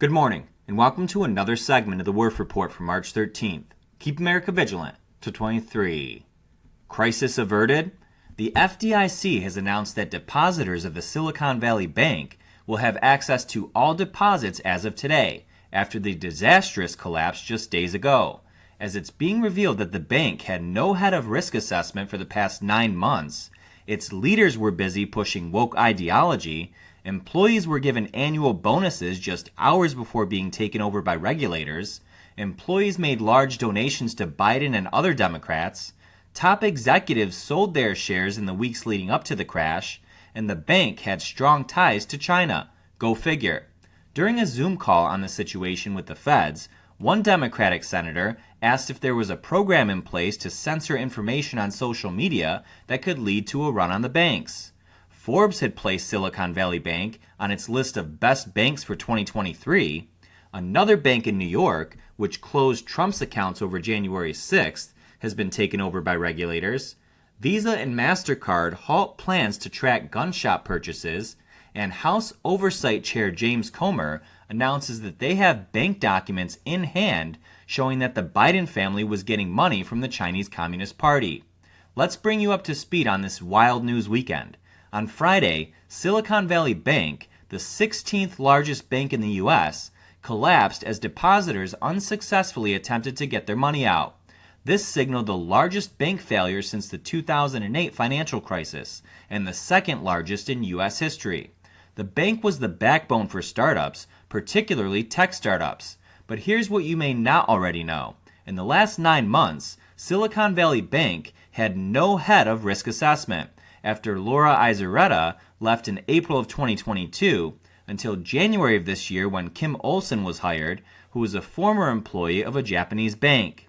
Good morning, and welcome to another segment of the Werff Report for March 13th. Keep America vigilant to 23. Crisis averted? The FDIC has announced that depositors of the Silicon Valley Bank will have access to all deposits as of today, after the disastrous collapse just days ago, as it's being revealed that the bank had no head of risk assessment for the past 9 months. Its leaders were busy pushing woke ideology. Employees were given annual bonuses just hours before being taken over by regulators. Employees made large donations to Biden and other Democrats. Top executives sold their shares in the weeks leading up to the crash. And the bank had strong ties to China. Go figure. During a Zoom call on the situation with the feds, one Democratic senator asked if there was a program in place to censor information on social media that could lead to a run on the banks. Forbes had placed Silicon Valley Bank on its list of best banks for 2023. Another bank in New York, which closed Trump's accounts over January 6th, has been taken over by regulators. Visa and MasterCard halt plans to track gun shop purchases, and House Oversight Chair James Comer announces that they have bank documents in hand showing that the Biden family was getting money from the Chinese Communist Party. Let's bring you up to speed on this wild news weekend. On Friday, Silicon Valley Bank, the 16th largest bank in the U.S., collapsed as depositors unsuccessfully attempted to get their money out. This signaled the largest bank failure since the 2008 financial crisis, and the second largest in U.S. history. The bank was the backbone for startups, particularly tech startups. But here's what you may not already know. In the last 9 months, Silicon Valley Bank had no head of risk assessment, after Laura Izareta left in April of 2022 until January of this year when Kim Olson was hired, who was a former employee of a Japanese bank.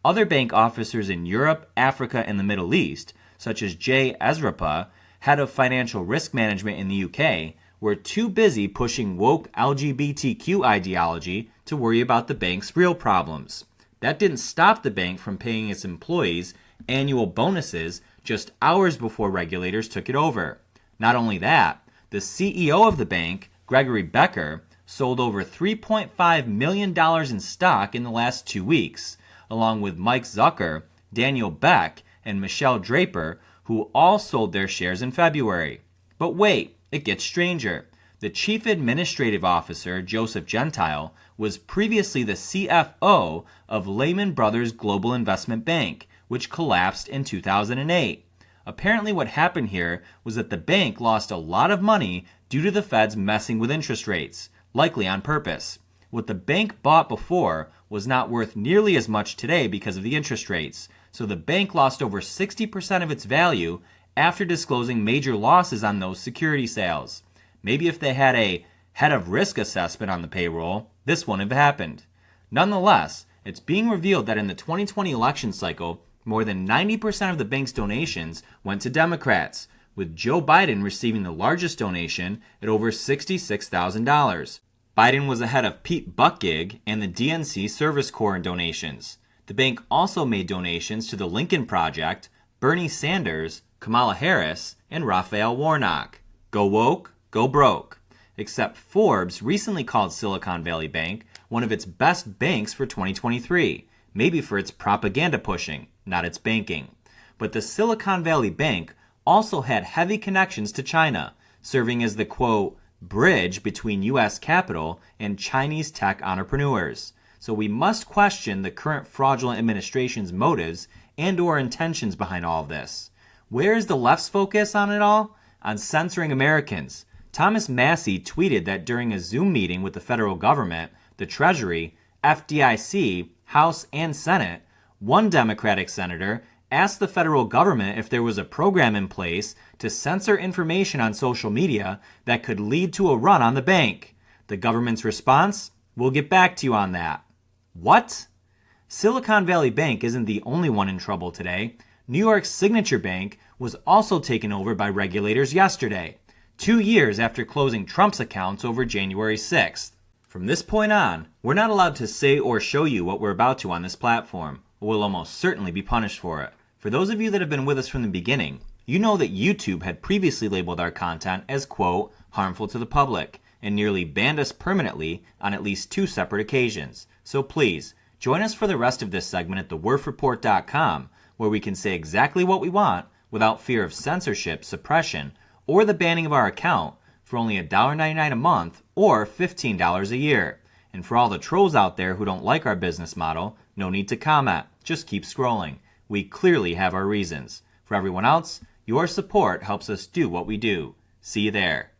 Other bank officers in Europe, Africa, and the Middle East, such as Jay Ezrapa, head of financial risk management in the UK, were too busy pushing woke LGBTQ ideology to worry about the bank's real problems. That didn't stop the bank from paying its employees annual bonuses just hours before regulators took it over. Not only that, the CEO of the bank, Gregory Becker, sold over $3.5 million in stock in the last 2 weeks, along with Mike Zucker, Daniel Beck, and Michelle Draper, who all sold their shares in February. But wait, it gets stranger. The chief administrative officer, Joseph Gentile, was previously the CFO of Lehman Brothers Global Investment Bank, which collapsed in 2008. Apparently what happened here was that the bank lost a lot of money due to the feds messing with interest rates, likely on purpose. What the bank bought before was not worth nearly as much today because of the interest rates, so the bank lost over 60% of its value after disclosing major losses on those security sales. Maybe if they had a head of risk assessment on the payroll, this wouldn't have happened. Nonetheless, it's being revealed that in the 2020 election cycle, more than 90% of the bank's donations went to Democrats, with Joe Biden receiving the largest donation at over $66,000. Biden was ahead of Pete Buttigieg and the DNC Service Corps in donations. The bank also made donations to the Lincoln Project, Bernie Sanders, Kamala Harris, and Raphael Warnock. Go woke, go broke. Except Forbes recently called Silicon Valley Bank one of its best banks for 2023, maybe for its propaganda pushing, not its banking. But the Silicon Valley Bank also had heavy connections to China, serving as the, quote, bridge between U.S. capital and Chinese tech entrepreneurs. So we must question the current fraudulent administration's motives and/or intentions behind all of this. Where is the left's focus on it all? On censoring Americans. Thomas Massey tweeted that during a Zoom meeting with the federal government, the Treasury, FDIC, House, and Senate, one Democratic senator asked the federal government if there was a program in place to censor information on social media that could lead to a run on the bank. The government's response? We'll get back to you on that. What? Silicon Valley Bank isn't the only one in trouble today. New York's Signature Bank was also taken over by regulators yesterday, 2 years after closing Trump's accounts over January 6th. From this point on, we're not allowed to say or show you what we're about to on this platform, or we'll almost certainly be punished for it. For those of you that have been with us from the beginning, you know that YouTube had previously labeled our content as, quote, harmful to the public, and nearly banned us permanently on at least 2 separate occasions. So please, join us for the rest of this segment at thewerffreport.com, where we can say exactly what we want without fear of censorship, suppression, or the banning of our account for only $1.99 a month or $15 a year. And for all the trolls out there who don't like our business model, no need to comment. Just keep scrolling. We clearly have our reasons. For everyone else, your support helps us do what we do. See you there.